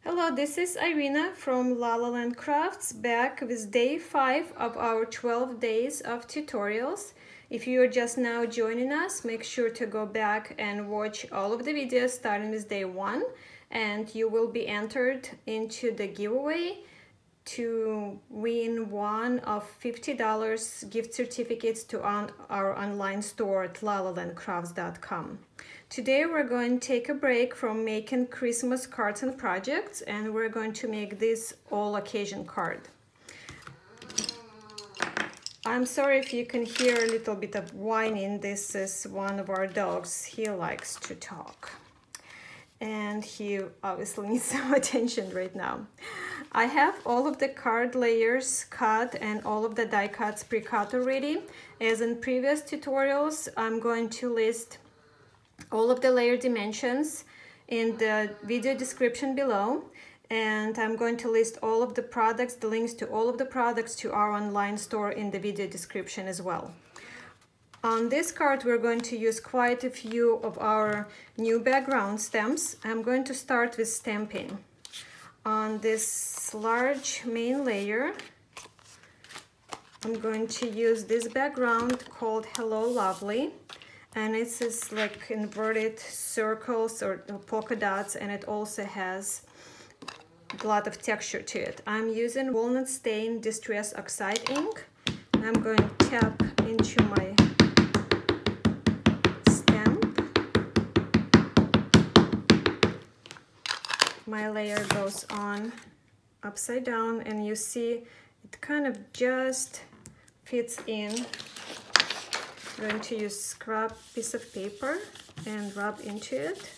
Hello, this is Irina from La La Land Crafts, back with day 5 of our 12 days of tutorials. If you are just now joining us, make sure to go back and watch all of the videos starting with day 1, and you will be entered into the giveaway to win one of $50 gift certificates to our online store at lalalandcrafts.com. Today we're going to take a break from making Christmas cards and projects, and we're going to make this all occasion card. I'm sorry if you can hear a little bit of whining. This is one of our dogs. He likes to talk, and he obviously needs some attention right now. I have all of the card layers cut and all of the die cuts pre-cut already. As in previous tutorials, I'm going to list all of the layer dimensions in the video description below, and I'm going to list all of the products, the links to all of the products to our online store in the video description as well. On this card, we're going to use quite a few of our new background stamps. I'm going to start with stamping. On this large main layer, I'm going to use this background called Hello Lovely, and it's just like inverted circles or polka dots, and it also has a lot of texture to it. I'm using Walnut Stain Distress Oxide ink. I'm going to tap into my my layer goes on upside down, and you see it kind of just fits in. I'm going to use scrap piece of paper and rub into it.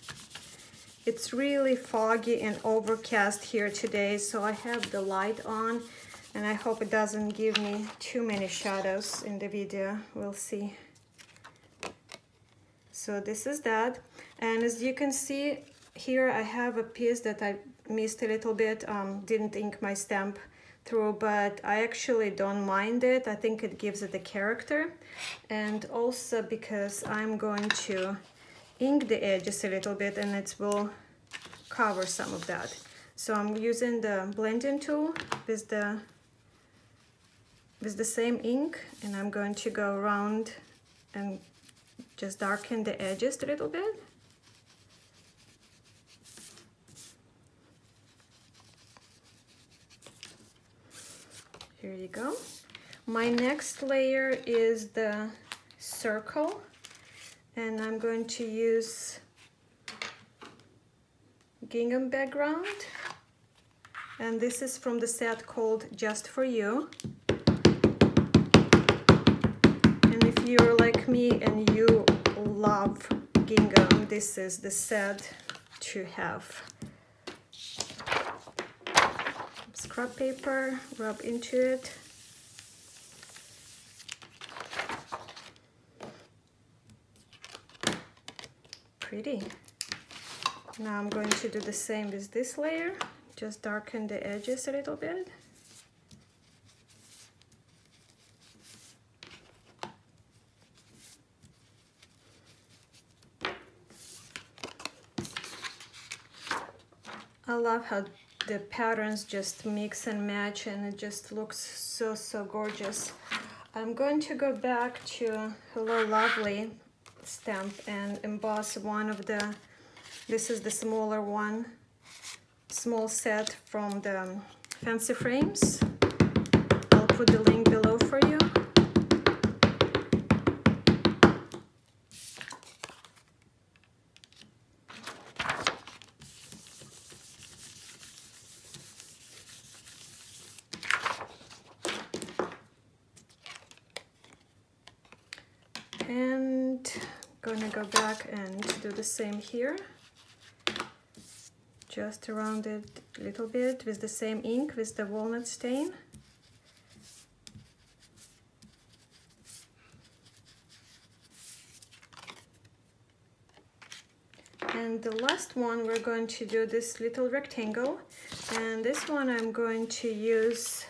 It's really foggy and overcast here today, so I have the light on, and I hope it doesn't give me too many shadows in the video. We'll see. So this is that, and as you can see, here I have a piece that I missed a little bit, didn't ink my stamp through, but I actually don't mind it. I think it gives it a character, and also because I'm going to ink the edges a little bit, and it will cover some of that. So I'm using the blending tool with the same ink, and I'm going to go around and just darken the edges a little bit. Here you go. My next layer is the circle, and I'm going to use gingham background, and this is from the set called Just For You. And if you're like me and you love gingham, this is the set to have. Scrap paper, rub into it. Pretty. Now I'm going to do the same with this layer, just darken the edges a little bit. I love how the patterns just mix and match, and it just looks so gorgeous. I'm going to go back to Hello Lovely stamp and emboss one of the, this is the smaller one, small set from the Fancy Frames. I'll put the link below for you. And gonna go back and do the same here, just around it a little bit with the same ink, with the walnut stain. And the last one, we're going to do this little rectangle, and this one I'm going to use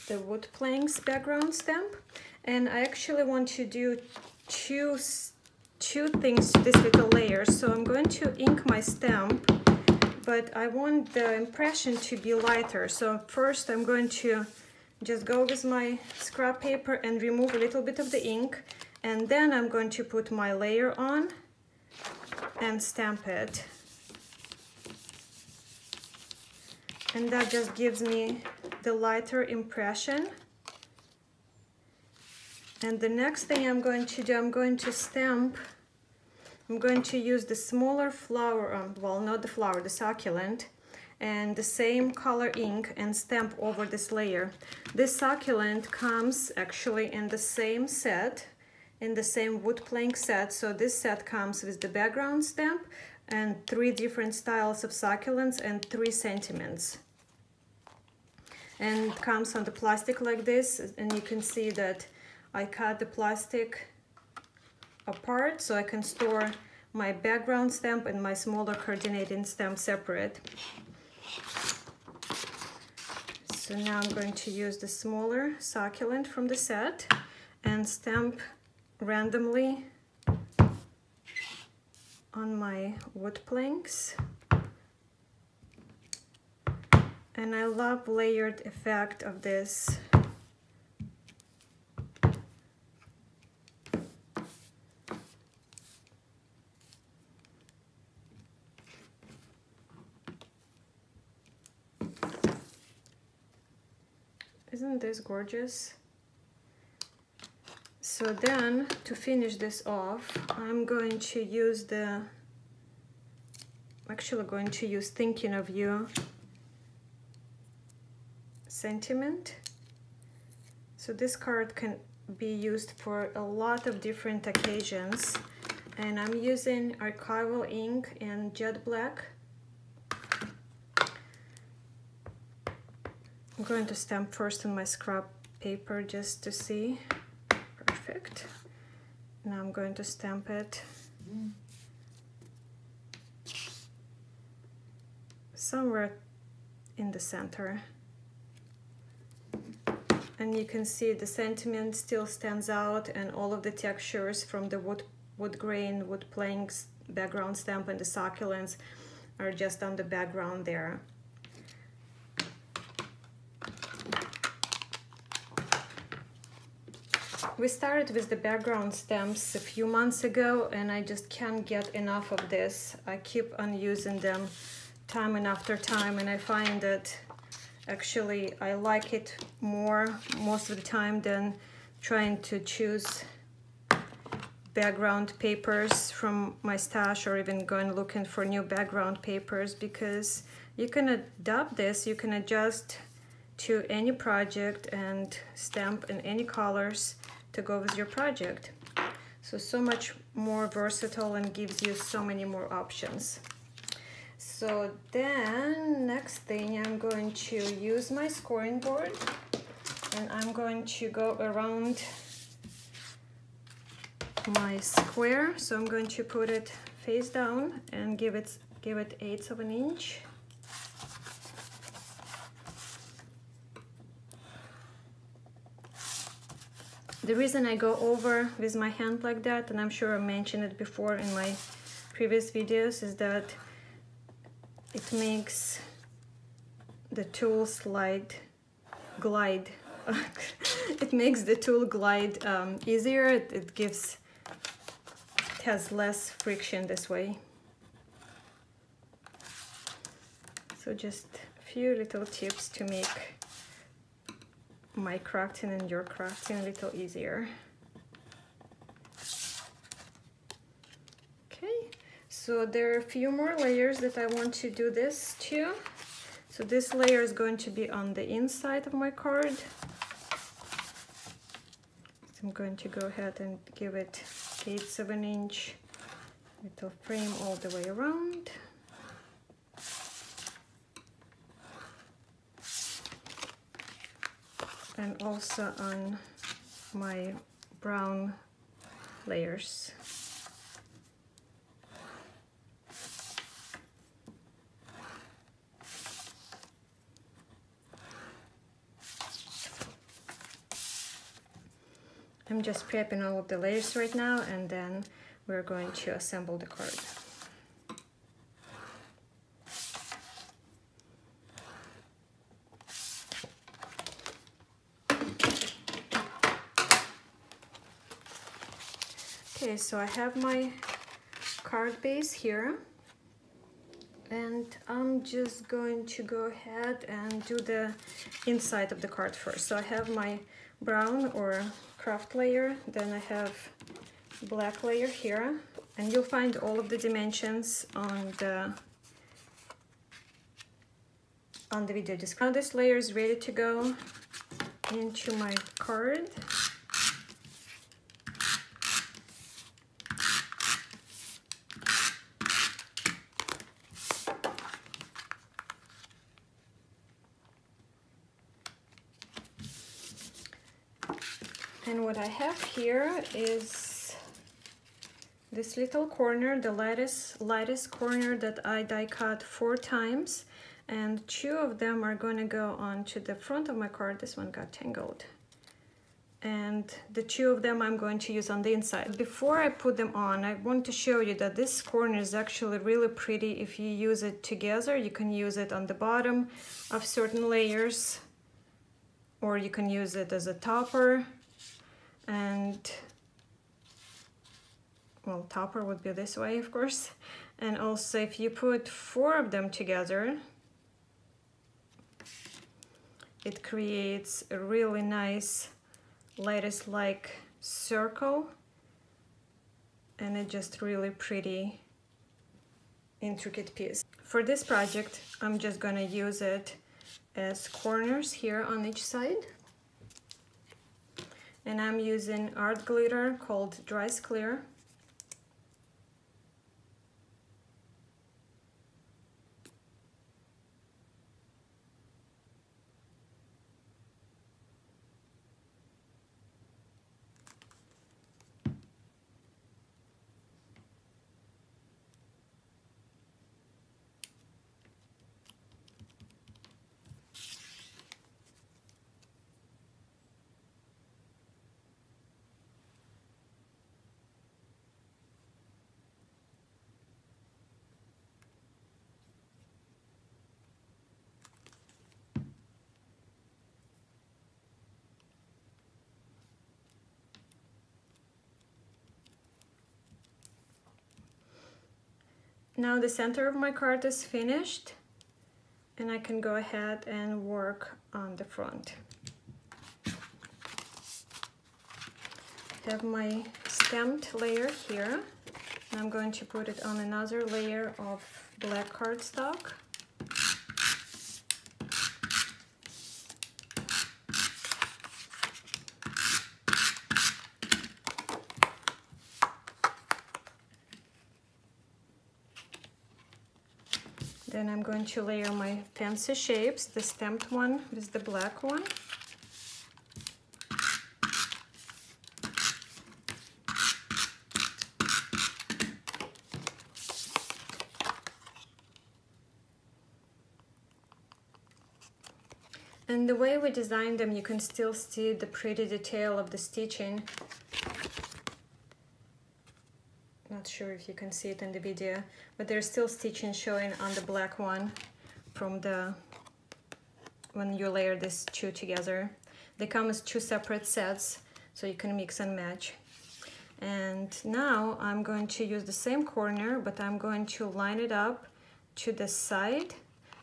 the wood planks background stamp, and I actually want to do two two things to this little layer. So I'm going to ink my stamp, but I want the impression to be lighter. So first I'm going to just go with my scrap paper and remove a little bit of the ink, and then I'm going to put my layer on and stamp it. And that just gives me the lighter impression. And the next thing I'm going to do, I'm going to stamp. I'm going to use the smaller flower, well, not the flower, the succulent, and the same color ink and stamp over this layer. This succulent comes actually in the same set, in the same wood plank set. So this set comes with the background stamp and 3 different styles of succulents and 3 sentiments. And it comes on the plastic like this, and you can see that I cut the plastic apart so I can store my background stamp and my smaller coordinating stamp separate. So now I'm going to use the smaller succulent from the set and stamp randomly on my wood planks. And I love layered effect of this. Isn't this gorgeous? So then, to finish this off, I'm going to use Thinking of You sentiment. So this card can be used for a lot of different occasions, and I'm using archival ink and jet black. I'm going to stamp first on my scrap paper just to see. Perfect. Now I'm going to stamp it somewhere in the center. And you can see the sentiment still stands out, and all of the textures from the wood grain, wood planks, background stamp, and the succulents are just on the background there. We started with the background stamps a few months ago, and I just can't get enough of this. I keep on using them time and after time, and I find that actually I like it more most of the time than trying to choose background papers from my stash, or even going looking for new background papers, because you can adapt this, you can adjust to any project and stamp in any colors to go with your project. So much more versatile and gives you so many more options. So then next thing, I'm going to use my scoring board, and I'm going to go around my square. So I'm going to put it face down and give it 1/8 of an inch. The reason I go over with my hand like that, and I'm sure I mentioned it before in my previous videos, is that it makes the tool glide. It makes the tool glide easier. It has less friction this way. So just a few little tips to make my crafting and your crafting a little easier. Okay, so there are a few more layers that I want to do this to. So this layer is going to be on the inside of my card. So I'm going to go ahead and give it 1/8 of an inch little frame all the way around. And also on my brown layers. I'm just prepping all of the layers right now, and then we're going to assemble the card. Okay, so I have my card base here, and I'm just going to go ahead and do the inside of the card first. So I have my brown or kraft layer, then I have black layer here, and you'll find all of the dimensions on the video description. Now this layer is ready to go into my card. And what I have here is this little corner, the lightest corner that I die cut 4 times, and 2 of them are going to go onto the front of my card. This one got tangled. And the 2 of them I'm going to use on the inside. Before I put them on, I want to show you that this corner is actually really pretty if you use it together. You can use it on the bottom of certain layers, or you can use it as a topper. And well, topper would be this way, of course. And also if you put 4 of them together, it creates a really nice lattice-like circle, and it's just really pretty intricate piece. For this project, I'm just gonna use it as corners here on each side. And I'm using art glitter called Dries Clear. Now the center of my card is finished, and I can go ahead and work on the front. I have my stamped layer here, and I'm going to put it on another layer of black cardstock. Then I'm going to layer my fancy shapes, the stamped one with the black one. And the way we designed them, you can still see the pretty detail of the stitching. Not sure if you can see it in the video, but there's still stitching showing on the black one from when you layer these 2 together. They come as 2 separate sets, so you can mix and match. And now I'm going to use the same corner, but I'm going to line it up to the side,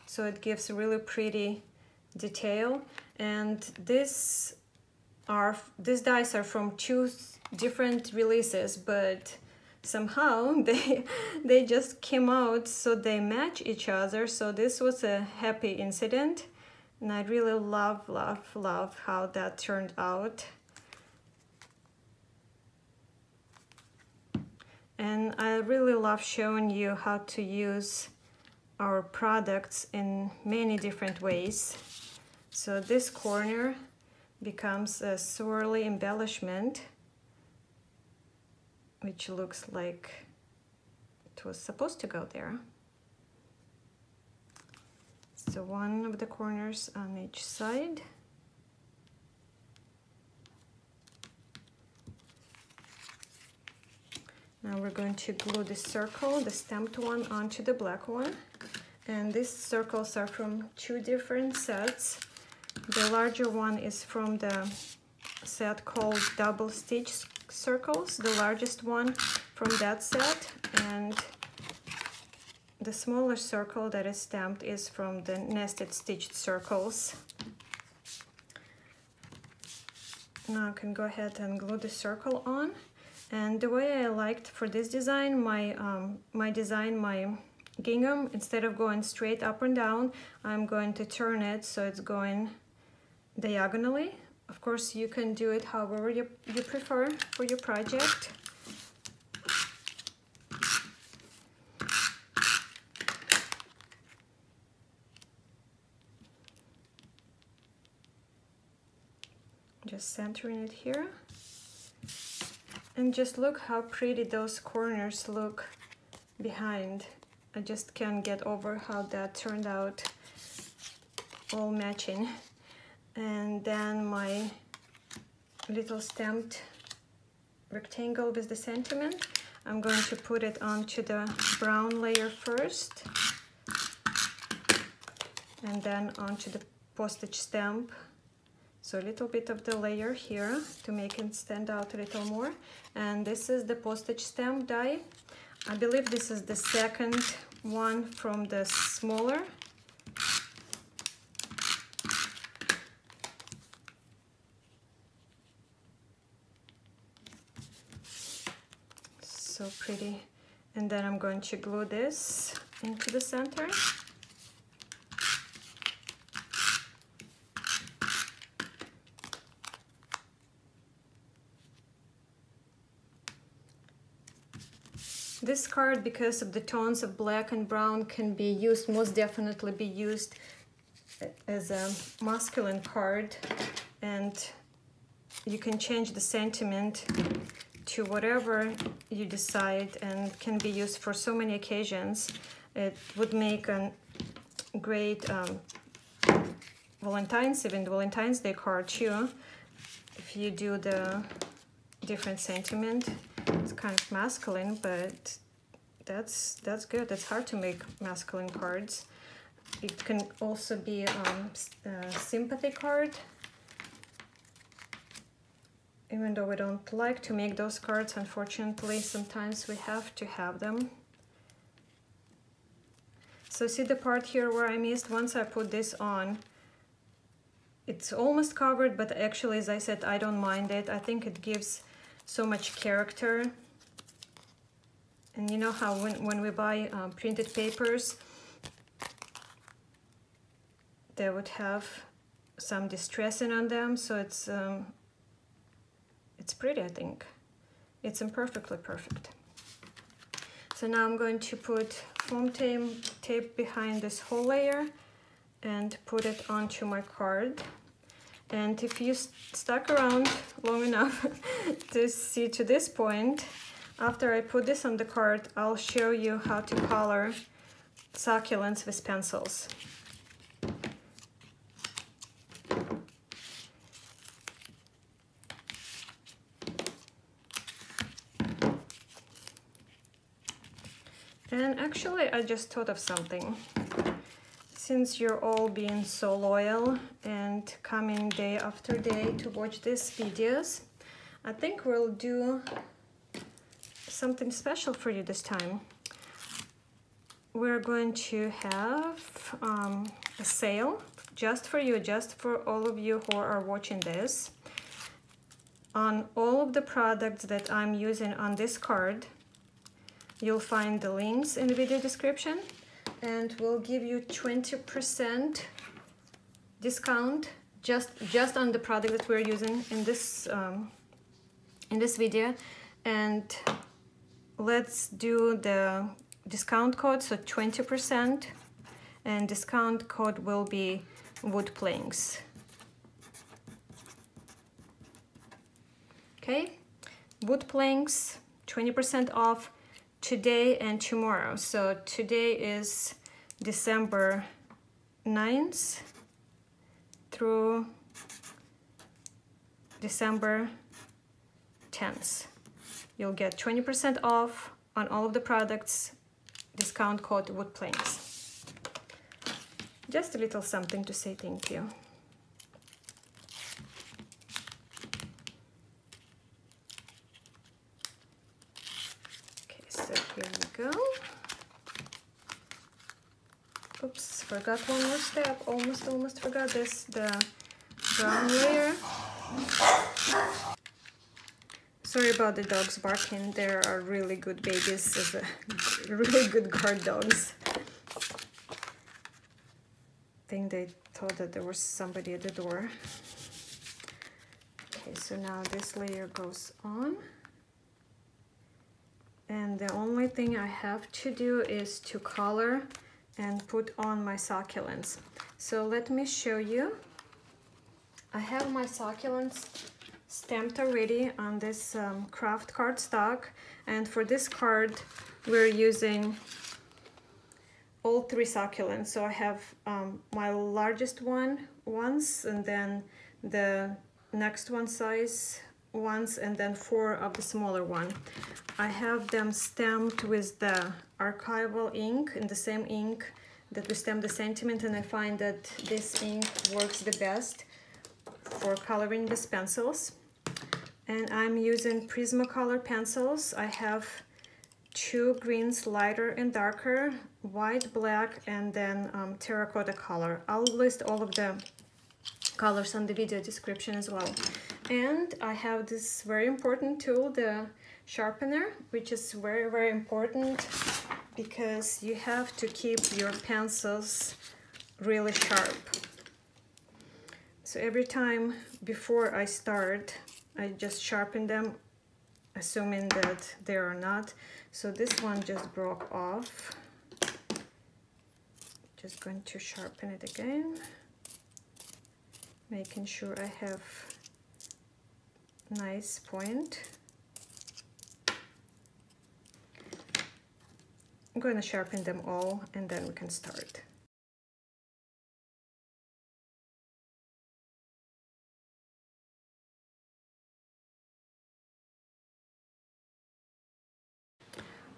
so it gives a really pretty detail. And these dies are from 2 different releases, but somehow they just came out so they match each other. So this was a happy incident, and I really love how that turned out. And I really love showing you how to use our products in many different ways. So this corner becomes a swirly embellishment, which looks like it was supposed to go there. So one of the corners on each side. Now we're going to glue the circle, the stamped one, onto the black one. And these circles are from two different sets. The larger one is from the set called double stitch circles, the largest one from that set, and the smaller circle that is stamped is from the nested stitched circles. Now I can go ahead and glue the circle on. And the way I liked for this design, my gingham, instead of going straight up and down, I'm going to turn it so it's going diagonally. Of course, you can do it however you prefer for your project. Just centering it here. And just look how pretty those corners look behind. I just can't get over how that turned out, all matching. And then my little stamped rectangle with the sentiment, I'm going to put it onto the brown layer first, and then onto the postage stamp. So a little bit of the layer here to make it stand out a little more. And this is the postage stamp die. I believe this is the second one from the smaller. So pretty. And then I'm going to glue this into the center. This card, because of the tones of black and brown, can be used, most definitely be used as a masculine card, and you can change the sentiment to whatever you decide and can be used for so many occasions. It would make a great Valentine's Day card too, if you do the different sentiment. It's kind of masculine, but that's good. It's hard to make masculine cards. It can also be a sympathy card, even though we don't like to make those cards. Unfortunately, sometimes we have to have them. So see the part here where I missed? Once I put this on, it's almost covered, but actually, as I said, I don't mind it. I think it gives so much character. And you know how when we buy printed papers, they would have some distressing on them, so it's pretty, I think. It's imperfectly perfect. So now I'm going to put foam tape behind this whole layer and put it onto my card. And if you stuck around long enough to see to this point, after I put this on the card, I'll show you how to color succulents with pencils. And actually, I just thought of something. Since you're all being so loyal and coming day after day to watch these videos, I think we'll do something special for you this time. We're going to have a sale just for you, just for all of you who are watching this, on all of the products that I'm using on this card. You'll find the links in the video description, and we'll give you 20% discount just on the product that we're using in this video. And let's do the discount code, so 20%, and discount code will be wood planks. Okay, wood planks, 20% off today and tomorrow. So today is December 9th through December 10th. you'll get 20% off on all of the products. Discount code wood planks. Just a little something to say thank you. Okay, so here we go. Oops, forgot one more step. Almost forgot this, the brown layer. Sorry about the dogs barking. There are really good babies, really good guard dogs. I think they thought that there was somebody at the door. Okay, so now this layer goes on. And the only thing I have to do is to color and put on my succulents. So let me show you. I have my succulents stamped already on this kraft cardstock, and for this card we're using all 3 succulents. So I have my largest one once, and then the next one size once, and then 4 of the smaller one. I have them stamped with the archival ink, in the same ink that we stamp the sentiment, and I find that this ink works the best for coloring these pencils. And I'm using Prismacolor Pencils. I have 2 greens, lighter and darker, white, black, and then terracotta color. I'll list all of the colors on the video description as well. And I have this very important tool, the sharpener, which is very, very important because you have to keep your pencils really sharp. So every time before I start, I just sharpen them, assuming that they are not. So this one just broke off. Just going to sharpen it again, making sure I have nice point. I'm going to sharpen them all and then we can start.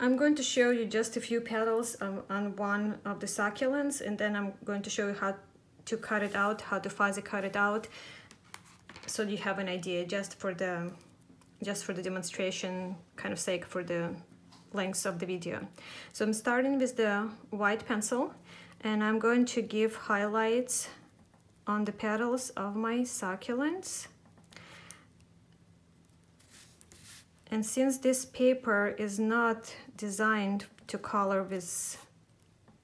I'm going to show you just a few petals on one of the succulents, and then I'm going to show you how to cut it out, how to fuzzy cut it out, so you have an idea just for the demonstration kind of sake, for the length of the video. So I'm starting with the white pencil, and I'm going to give highlights on the petals of my succulents. And since this paper is not designed to color with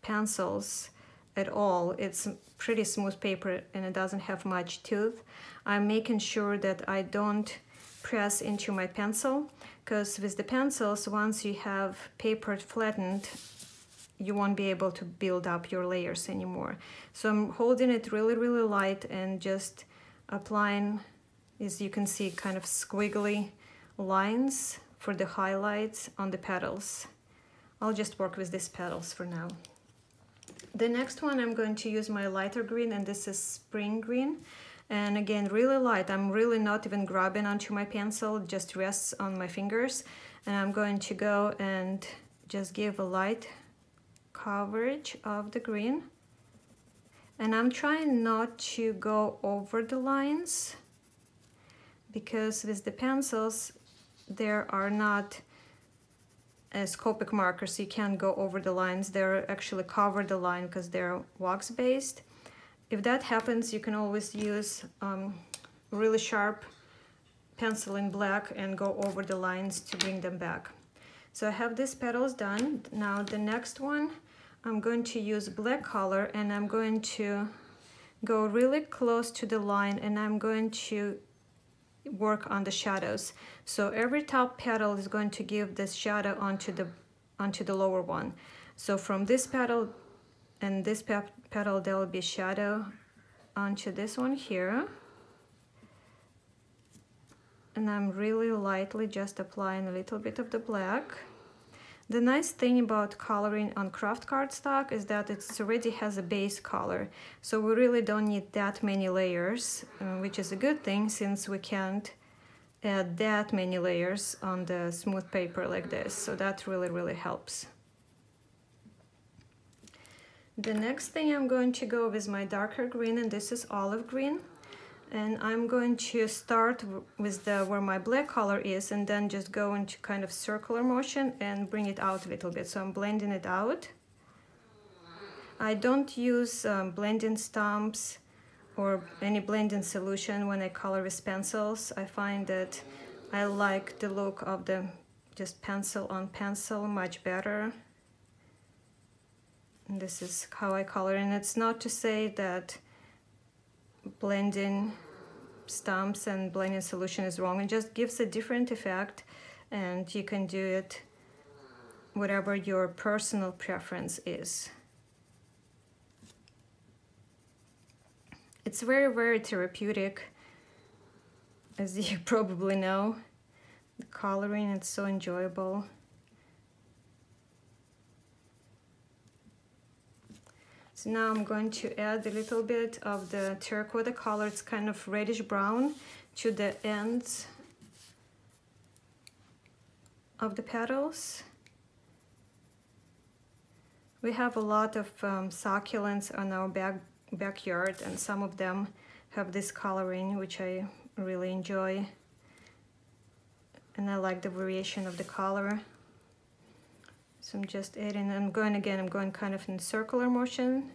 pencils at all, it's pretty smooth paper and it doesn't have much tooth, I'm making sure that I don't press into my pencil, because with the pencils, once you have paper flattened, you won't be able to build up your layers anymore. So I'm holding it really, really light and just applying, as you can see, kind of squiggly lines for the highlights on the petals. I'll just work with these petals for now. The next one, I'm going to use my lighter green, and this is spring green. And again, really light. I'm really not even grabbing onto my pencil, it just rests on my fingers. And I'm going to go and just give a light coverage of the green. And I'm trying not to go over the lines, because with the pencils, there are not scopic markers. You can't go over the lines. They're actually cover the line because they're wax-based. If that happens, you can always use really sharp pencil in black and go over the lines to bring them back. So I have these petals done. Now the next one, I'm going to use black color, and I'm going to go really close to the line, and I'm going to work on the shadows. So every top petal is going to give this shadow onto the lower one. So from this petal and this petal, there will be shadow onto this one here. And I'm really lightly just applying a little bit of the black. The nice thing about coloring on kraft cardstock is that it already has a base color, so we really don't need that many layers, which is a good thing since we can't add that many layers on the smooth paper like this, so that really helps. The next thing I'm going to go with my darker green, and this is olive green, and I'm going to start with where my black color is, and then just go into kind of circular motion and bring it out a little bit. So I'm blending it out. I don't use blending stumps or any blending solution when I color with pencils. I find that I like the look of the just pencil on pencil much better. And this is how I color, and it's not to say that blending stumps and blending solution is wrong. It just gives a different effect, and you can do it whatever your personal preference is. It's very therapeutic, as you probably know. The coloring, it's so enjoyable. So now I'm going to add a little bit of the terracotta color. It's kind of reddish brown to the ends of the petals. We have a lot of succulents on our backyard, and some of them have this coloring, which I really enjoy. And I like the variation of the color. So I'm just adding, I'm going kind of in circular motion,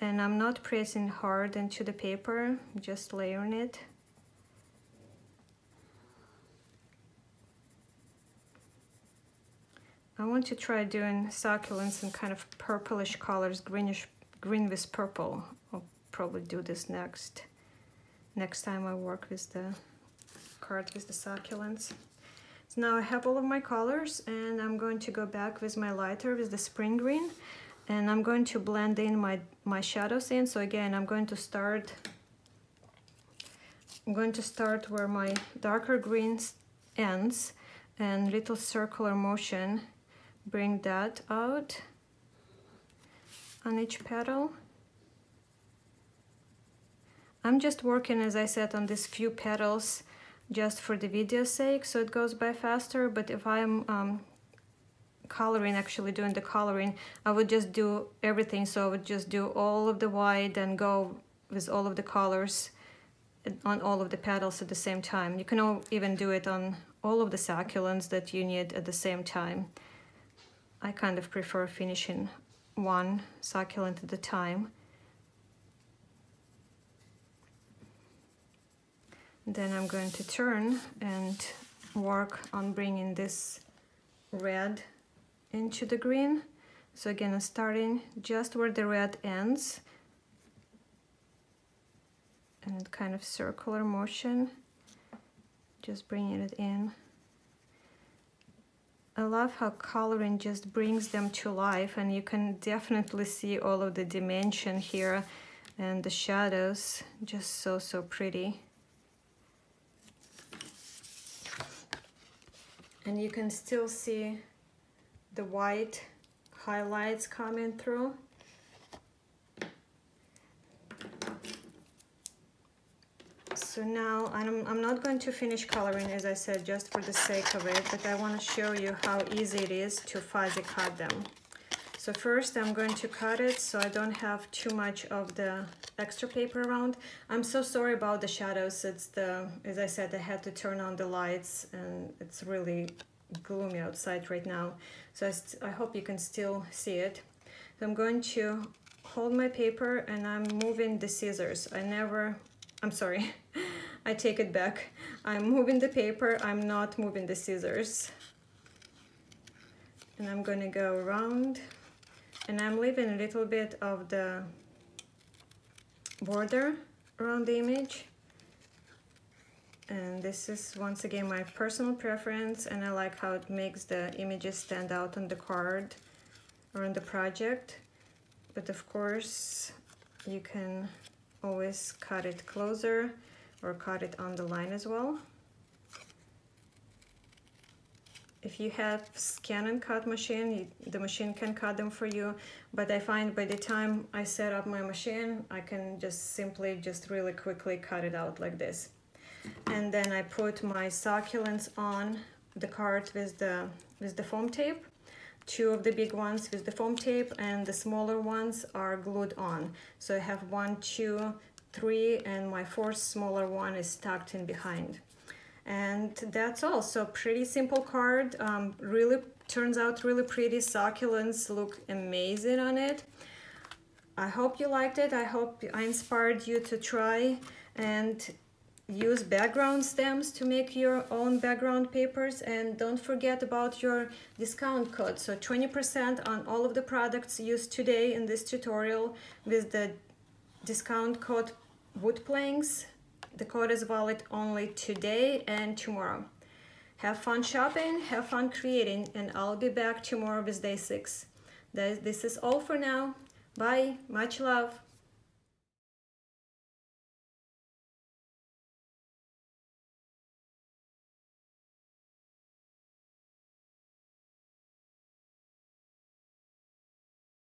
and I'm not pressing hard into the paper, just layering it. I want to try doing succulents in kind of purplish colors, green with purple. I'll probably do this next time I work with the card with the succulents. So now I have all of my colors, and I'm going to go back with my lighter with the spring green, and I'm going to blend in my shadows in. So again, I'm going to start where my darker green ends, and little circular motion, bring that out on each petal. I'm just working, as I said, on these few petals just for the video's sake, so it goes by faster. But if I'm coloring, actually doing the coloring, I would just do everything. So I would just do all of the white and go with all of the colors on all of the petals at the same time. You can even do it on all of the succulents that you need at the same time. I kind of prefer finishing one succulent at a time. Then I'm going to turn and work on bringing this red into the green. So again, I'm starting just where the red ends, and kind of circular motion, just bringing it in. I love how coloring just brings them to life, and you can definitely see all of the dimension here, and the shadows, just so pretty. And you can still see the white highlights coming through. So now I'm not going to finish coloring, as I said, just for the sake of it, but I want to show you how easy it is to fuzzy cut them. So first I'm going to cut it so I don't have too much of the extra paper around. I'm so sorry about the shadows. It's as I said, I had to turn on the lights, and it's really gloomy outside right now. So I hope you can still see it. So I'm going to hold my paper, and I'm moving the scissors. I'm sorry, I take it back. I'm moving the paper, I'm not moving the scissors. And I'm gonna go around, and I'm leaving a little bit of the border around the image. And this is once again my personal preference, and I like how it makes the images stand out on the card or on the project. But of course, you can always cut it closer or cut it on the line as well. If you have scan and cut machine, the machine can cut them for you, but I find by the time I set up my machine, I can just simply really quickly cut it out like this. And then I put my succulents on the card with the foam tape. 2 of the big ones with the foam tape, and the smaller ones are glued on. So I have 1, 2, 3, and my 4th smaller one is tucked in behind. And that's all. So pretty simple card. Really turns out really pretty. Succulents look amazing on it. I hope you liked it. I hope I inspired you to try and use background stems to make your own background papers. And don't forget about your discount code. So 20% on all of the products used today in this tutorial with the discount code wood planks. The code is valid only today and tomorrow. Have fun shopping, have fun creating, and I'll be back tomorrow with day 6. This is all for now. Bye, much love.